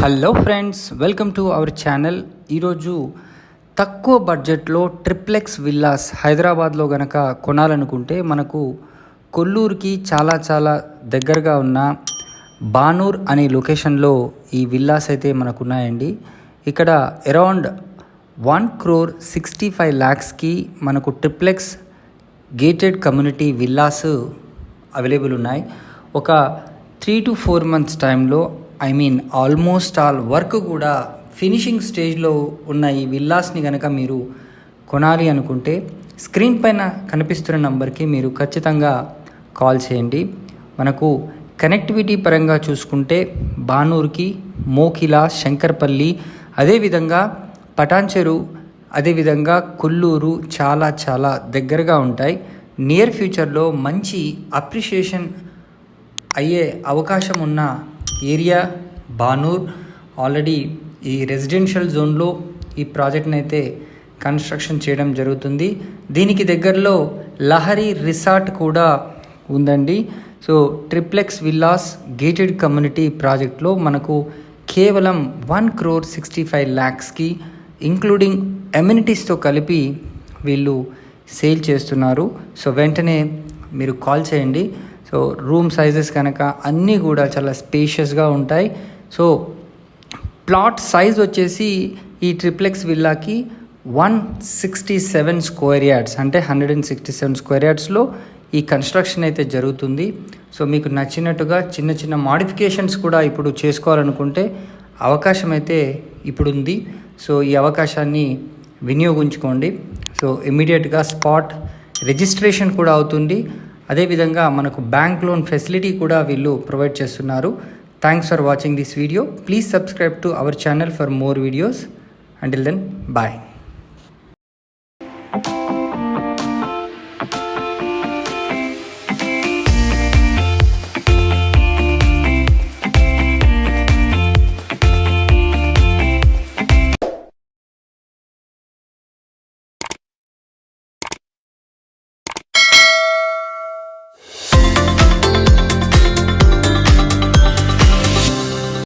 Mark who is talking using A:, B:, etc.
A: Hello friends, welcome to our channel. ఈరోజు తక్కువ బడ్జెట్లో ట్రిప్లెక్స్ విల్లాస్ హైదరాబాద్లో గనక కొనాలనుకుంటే మనకు కొల్లూరుకి చాలా దగ్గరగా ఉన్న బానూర్ అనే లొకేషన్లో ఈ విల్లాస్ అయితే మనకు ఉన్నాయండి. ఇక్కడ అరౌండ్ 1,65,00,000కి మనకు triplex gated community villas available ఉన్నాయి. ఒక 3 to 4 months టైంలో ఆల్మోస్ట్ ఆల్ వర్క్ కూడా ఫినిషింగ్ స్టేజ్లో ఉన్న ఈ విల్లాస్ని కనుక మీరు కొనాలి అనుకుంటే స్క్రీన్ పైన కనిపిస్తున్న నంబర్కి మీరు ఖచ్చితంగా కాల్ చేయండి. మనకు కనెక్టివిటీ పరంగా చూసుకుంటే బానూర్కి, మోకిలా, శంకర్పల్లి, అదేవిధంగా పటాన్చెరు, అదేవిధంగా కొల్లూరు చాలా దగ్గరగా ఉంటాయి. నియర్ ఫ్యూచర్లో మంచి అప్రిషియేషన్ అయ్యే అవకాశం ఉన్న ఏరియా బానూర్. ఆల్రెడీ ఈ రెసిడెన్షియల్ జోన్లో ఈ ప్రాజెక్ట్ని అయితే కన్స్ట్రక్షన్ చేయడం జరుగుతుంది. దీనికి దగ్గరలో లహరి రిసార్ట్ కూడా ఉందండి. So triplex villas gated community ప్రాజెక్ట్లో మనకు కేవలం 1,65,00,000కి ఇంక్లూడింగ్ ఎమ్యూనిటీస్తో కలిపి వీళ్ళు సేల్ చేస్తున్నారు. సో వెంటనే మీరు కాల్ చేయండి. సో రూమ్ సైజెస్ కనుక అన్నీ కూడా చాలా స్పేషియస్గా ఉంటాయి. సో ప్లాట్ సైజ్ వచ్చేసి ఈ ట్రిప్లెక్స్ విల్లాకి 167 స్క్వేర్ యార్డ్స్, అంటే 167 స్క్వేర్ యార్డ్స్లో ఈ కన్స్ట్రక్షన్ అయితే జరుగుతుంది. సో మీకు నచ్చినట్టుగా చిన్న మాడిఫికేషన్స్ కూడా ఇప్పుడు చేసుకోవాలనుకుంటే అవకాశం అయితే ఇప్పుడు ఉంది. సో ఈ అవకాశాన్ని వినియోగించుకోండి. సో ఇమ్మీడియట్గా స్పాట్ రిజిస్ట్రేషన్ కూడా అవుతుంది. అదేవిధంగా మనకు బ్యాంక్ లోన్ ఫెసిలిటీ కూడా వీళ్ళు ప్రొవైడ్ చేస్తున్నారు. Thanks for watching this video. Please subscribe to our channel for more videos. Until then, bye.